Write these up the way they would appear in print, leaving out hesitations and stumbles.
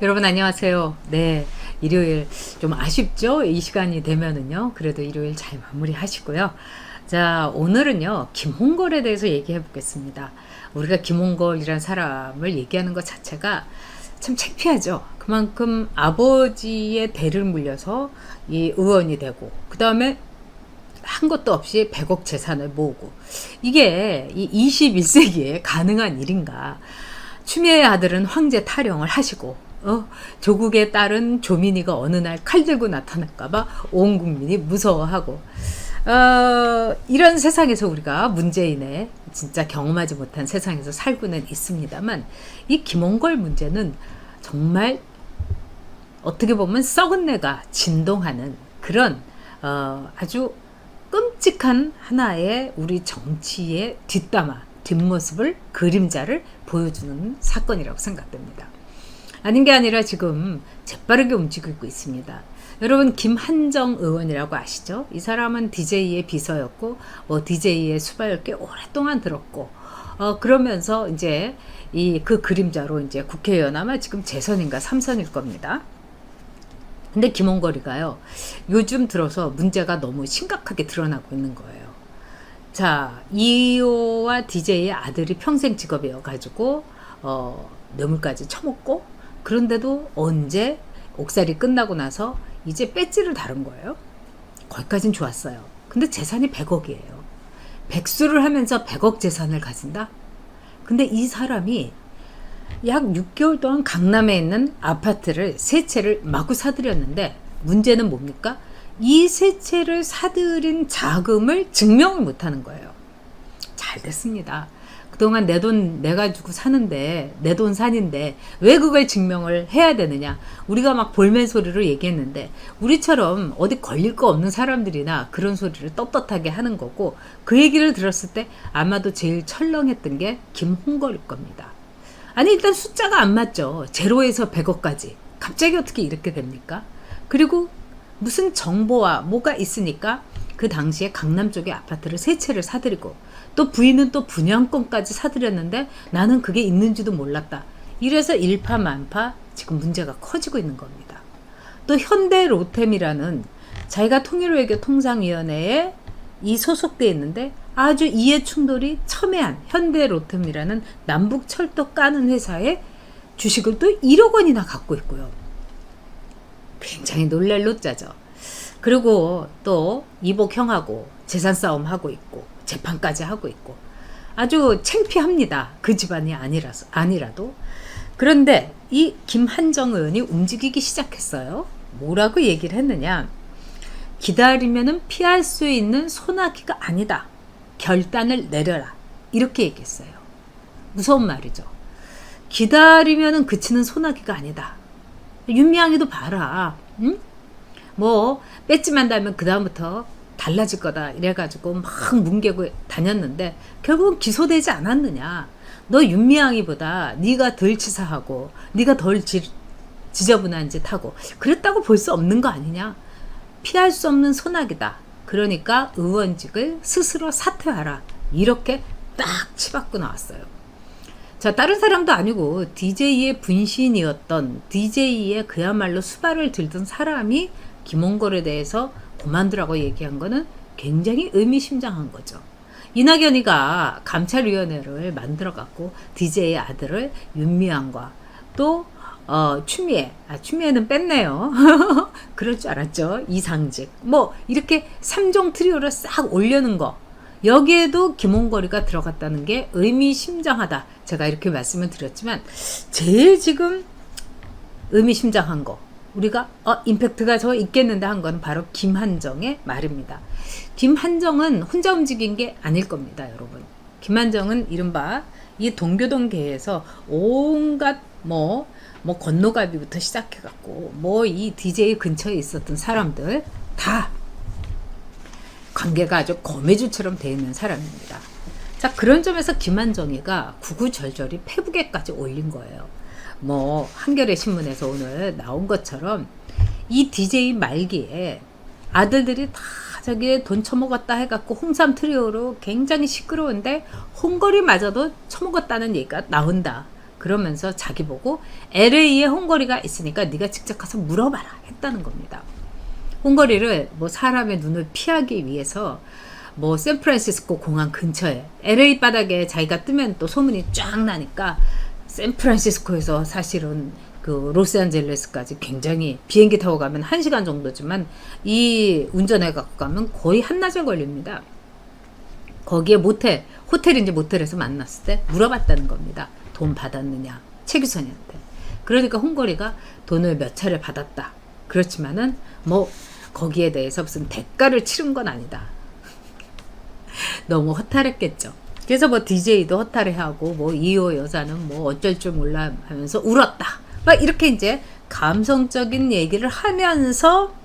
여러분 안녕하세요. 네, 일요일 좀 아쉽죠? 이 시간이 되면은요. 그래도 일요일 잘 마무리 하시고요. 자, 오늘은요, 김홍걸에 대해서 얘기해 보겠습니다. 우리가 김홍걸이란 사람을 얘기하는 것 자체가 참 창피하죠. 그만큼 아버지의 대를 물려서 이 의원이 되고, 그 다음에 한 것도 없이 100억 재산을 모으고, 이게 이 21세기에 가능한 일인가. 추미애의 아들은 황제 타령을 하시고, 조국의 딸은 조민이가 어느 날 칼 들고 나타날까봐 온 국민이 무서워하고, 이런 세상에서 우리가 문재인의 진짜 경험하지 못한 세상에서 살고는 있습니다만, 이 김홍걸 문제는 정말 어떻게 보면 썩은 내가 진동하는 그런 아주 끔찍한 하나의 우리 정치의 뒷모습을, 그림자를 보여주는 사건이라고 생각됩니다. 아닌 게 아니라 지금 재빠르게 움직이고 있습니다. 여러분, 김한정 의원이라고 아시죠? 이 사람은 DJ의 비서였고, DJ의 수발을 꽤 오랫동안 들었고, 그러면서 이제 그 그림자로 이제 국회의원 아마 지금 재선인가 3선일 겁니다. 근데 김홍걸이가요, 요즘 들어서 문제가 너무 심각하게 드러나고 있는 거예요. 자, 이호와 DJ의 아들이 평생 직업이어가지고, 뇌물까지 처먹고, 그런데도 언제 옥살이 끝나고 나서 이제 배지를 다른 거예요. 거기까진 좋았어요. 근데 재산이 100억이에요. 백수를 하면서 100억 재산을 가진다? 근데 이 사람이 약 6개월 동안 강남에 있는 아파트를 3채를 마구 사들였는데, 문제는 뭡니까? 이 3채를 사들인 자금을 증명을 못하는 거예요. 잘 됐습니다. 그동안 내 돈 내가 주고 사는데, 내 돈 산인데 왜 그걸 증명을 해야 되느냐. 우리가 막 볼멘 소리로 얘기했는데, 우리처럼 어디 걸릴 거 없는 사람들이나 그런 소리를 떳떳하게 하는 거고, 그 얘기를 들었을 때 아마도 제일 철렁했던 게 김홍걸일 겁니다. 아니, 일단 숫자가 안 맞죠. 제로에서 100억까지 갑자기 어떻게 이렇게 됩니까? 그리고 무슨 정보와 뭐가 있으니까 그 당시에 강남 쪽에 아파트를 3채를 사들이고, 또 부인은 또 분양권까지 사들였는데 나는 그게 있는지도 몰랐다. 이래서 일파만파 지금 문제가 커지고 있는 겁니다. 또 현대로템이라는 자기가 통일외교 통상위원회에 소속돼 있는데 아주 이해 충돌이 첨예한 현대로템이라는 남북철도 까는 회사의 주식을 또 1억 원이나 갖고 있고요. 굉장히 놀랄 노자죠. 그리고 또 이복형하고 재산 싸움 하고 있고, 재판까지 하고 있고, 아주 창피합니다. 그 집안이 아니라도. 그런데 이 김한정 의원이 움직이기 시작했어요. 뭐라고 얘기를 했느냐. 기다리면은 피할 수 있는 소나기가 아니다. 결단을 내려라. 이렇게 얘기했어요. 무서운 말이죠. 기다리면은 그치는 소나기가 아니다. 윤미향이도 봐라. 응? 배지만 달면 그 다음부터 달라질 거다 이래가지고 막 뭉개고 다녔는데 결국은 기소되지 않았느냐. 너 윤미향이보다 네가 덜 치사하고 네가 덜 지저분한 짓 하고 그랬다고 볼 수 없는 거 아니냐. 피할 수 없는 소나기다. 그러니까 의원직을 스스로 사퇴하라. 이렇게 딱 치받고 나왔어요. 자, 다른 사람도 아니고 DJ의 분신이었던, DJ의 그야말로 수발을 들던 사람이 김홍걸에 대해서 그만두라고 얘기한 거는 굉장히 의미심장한 거죠. 이낙연이가 감찰위원회를 만들어갖고 DJ의 아들을 윤미향과 또 추미애는 뺐네요. 그럴 줄 알았죠. 이상직 이렇게 3종 트리오를 싹 올려는 거, 여기에도 김홍걸이가 들어갔다는 게 의미심장하다. 제가 이렇게 말씀을 드렸지만 제일 지금 의미심장한 거, 우리가 임팩트가 저 있겠는데 한 건 바로 김한정의 말입니다. 김한정은 혼자 움직인 게 아닐 겁니다, 여러분. 김한정은 이른바 이 동교동계에서 온갖 건노갈비부터 시작해갖고 이 DJ 근처에 있었던 사람들 다 관계가 아주 거미줄처럼 돼 있는 사람입니다. 자, 그런 점에서 김한정이가 구구절절히 페북에까지 올린 거예요. 한겨레 신문에서 오늘 나온 것처럼 이 DJ 말기에 아들들이 다 저기 돈 처먹었다 해갖고 홍삼 트리오로 굉장히 시끄러운데 홍거리마저도 처먹었다는 얘기가 나온다. 그러면서 자기 보고 LA에 홍거리가 있으니까 네가 직접 가서 물어봐라 했다는 겁니다. 홍거리를 뭐 사람의 눈을 피하기 위해서 뭐 샌프란시스코 공항 근처에 LA 바닥에 자기가 뜨면 또 소문이 쫙 나니까 샌프란시스코에서 사실은 그 로스앤젤레스까지 굉장히 비행기 타고 가면 1시간 정도지만 이 운전해 갖고 가면 거의 한낮에 걸립니다. 거기에 호텔인지 모텔에서 만났을 때 물어봤다는 겁니다. 돈 받았느냐 최규선이한테. 그러니까 홍거리가 돈을 몇 차례 받았다. 그렇지만은 뭐 거기에 대해서 무슨 대가를 치른 건 아니다. 너무 허탈했겠죠. 그래서 뭐 DJ도 허탈해하고 뭐 이호 여사는 뭐 어쩔 줄 몰라 하면서 울었다. 막 이렇게 이제 감성적인 얘기를 하면서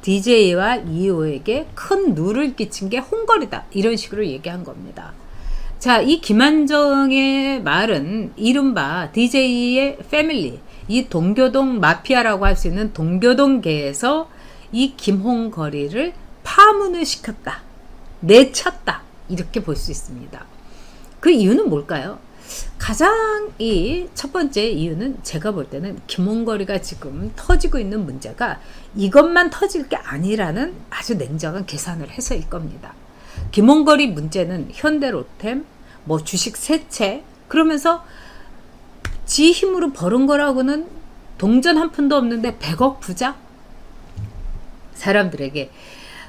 DJ와 이호에게 큰 누를 끼친 게 홍거리다. 이런 식으로 얘기한 겁니다. 자, 이 김한정의 말은 이른바 DJ의 패밀리, 이 동교동 마피아라고 할 수 있는 동교동계에서 이 김홍거리를 파문을 시켰다. 내쳤다. 이렇게 볼 수 있습니다. 그 이유는 뭘까요? 가장 첫 번째 이유는 제가 볼 때는 김홍거리가 지금 터지고 있는 문제가 이것만 터질 게 아니라는 아주 냉정한 계산을 해서일 겁니다. 김홍거리 문제는 현대로템, 뭐 주식 세채, 그러면서 지 힘으로 벌은 거라고는 동전 한 푼도 없는데 100억 부자? 사람들에게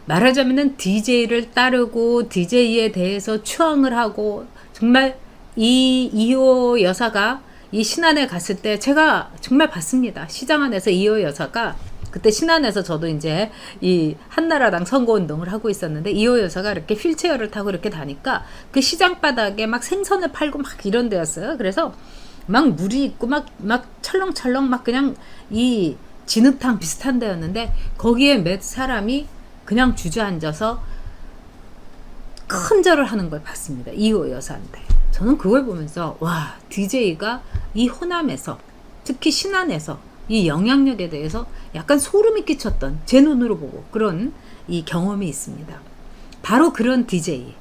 말하자면은 DJ를 따르고 DJ에 대해서 추앙을 하고 정말 이 이호 여사가 이 신안에 갔을 때 제가 정말 봤습니다. 시장 안에서 이호 여사가 그때 신안에서 저도 이제 이 한나라당 선거운동을 하고 있었는데 이호 여사가 이렇게 휠체어를 타고 이렇게 다니까 그 시장 바닥에 막 생선을 팔고 막 이런 데였어요. 그래서 막 물이 있고 막 철렁철렁 막 그냥 이 진흙탕 비슷한 데였는데 거기에 몇 사람이 그냥 주저앉아서 큰 절을 하는 걸 봤습니다. 이호 여사한테. 저는 그걸 보면서 와, DJ가 이 호남에서 특히 신안에서 이 영향력에 대해서 약간 소름이 끼쳤던 제 눈으로 보고 그런 이 경험이 있습니다. 바로 그런 DJ.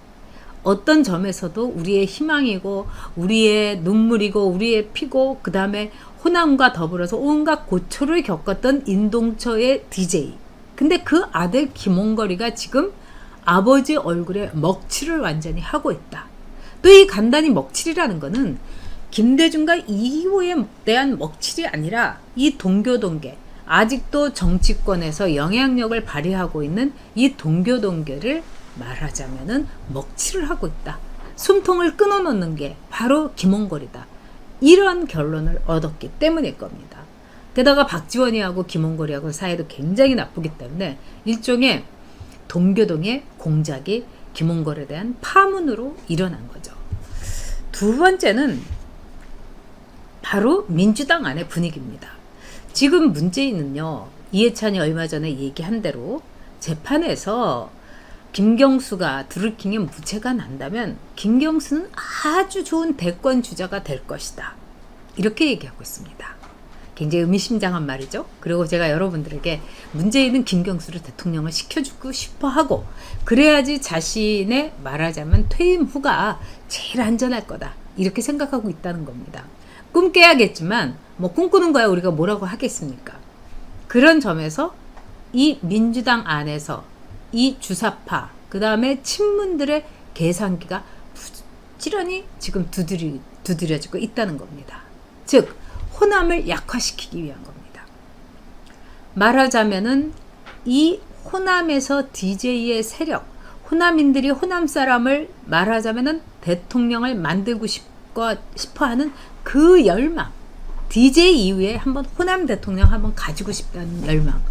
어떤 점에서도 우리의 희망이고 우리의 눈물이고 우리의 피고 그 다음에 호남과 더불어서 온갖 고초를 겪었던 인동처의 DJ. 근데 그 아들 김홍거리가 지금 아버지 얼굴에 먹칠을 완전히 하고 있다. 또 이 간단히 먹칠이라는 거는 김대중과 이후에 대한 먹칠이 아니라 이 동교동계, 아직도 정치권에서 영향력을 발휘하고 있는 이 동교동계를 말하자면은 먹칠을 하고 있다. 숨통을 끊어놓는 게 바로 김홍거리다. 이런 결론을 얻었기 때문일 겁니다. 게다가 박지원이하고 김홍거리하고 사이도 굉장히 나쁘기 때문에 일종의 동교동의 공작이 김홍거리에 대한 파문으로 일어난 거죠. 두 번째는 바로 민주당 안의 분위기입니다. 지금 문재인은요, 이해찬이 얼마 전에 얘기한 대로 재판에서 김경수가 드루킹의 무죄가 난다면 김경수는 아주 좋은 대권 주자가 될 것이다. 이렇게 얘기하고 있습니다. 굉장히 의미심장한 말이죠. 그리고 제가 여러분들에게 문재인은 김경수를 대통령을 시켜주고 싶어하고 그래야지 자신의 말하자면 퇴임 후가 제일 안전할 거다. 이렇게 생각하고 있다는 겁니다. 꿈 깨야겠지만 뭐 꿈꾸는 거야 우리가 뭐라고 하겠습니까? 그런 점에서 이 민주당 안에서 이 주사파 그 다음에 친문들의 계산기가 부지런히 지금 두드려지고 있다는 겁니다. 즉 호남을 약화시키기 위한 겁니다. 말하자면은 이 호남에서 DJ의 세력, 호남인들이 호남 사람을 말하자면은 대통령을 만들고 싶어하는 그 열망, DJ 이후에 한번 호남 대통령 한번 가지고 싶다는 열망,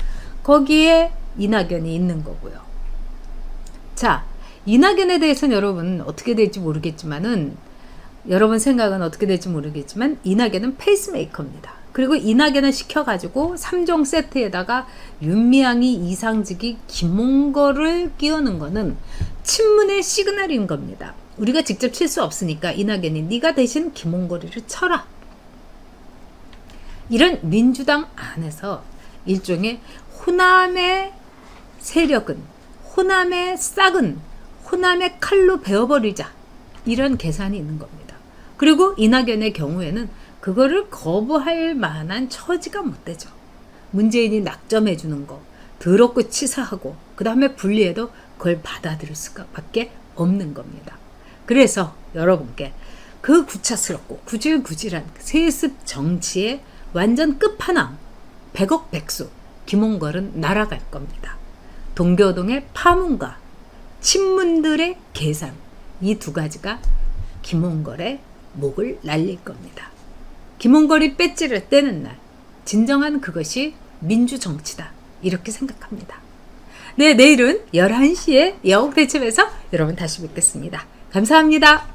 거기에 이낙연이 있는 거고요. 자, 이낙연에 대해서는 여러분 어떻게 될지 모르겠지만은 여러분 생각은 어떻게 될지 모르겠지만 이낙연은 페이스메이커입니다. 그리고 이낙연을 시켜가지고 3종 세트에다가 윤미향이 이상직이 김홍거를 끼우는 거는 친문의 시그널인 겁니다. 우리가 직접 칠 수 없으니까 이낙연이 네가 대신 김홍거리를 쳐라. 이런 민주당 안에서 일종의 호남의 세력은 호남의 싹은 호남의 칼로 베어버리자, 이런 계산이 있는 겁니다. 그리고 이낙연의 경우에는 그거를 거부할 만한 처지가 못 되죠. 문재인이 낙점해 주는 거 더럽고 치사하고 그 다음에 분리해도 그걸 받아들일 수밖에 없는 겁니다. 그래서 여러분께 그 구차스럽고 구질구질한 세습 정치의 완전 끝판왕 100억 백수 김홍걸은 날아갈 겁니다. 동교동의 파문과 친문들의 계산, 이 두 가지가 김홍걸의 목을 날릴 겁니다. 김홍걸이 배지를 떼는 날, 진정한 그것이 민주정치다, 이렇게 생각합니다. 네, 내일은 11시에 여옥대첩에서 여러분 다시 뵙겠습니다. 감사합니다.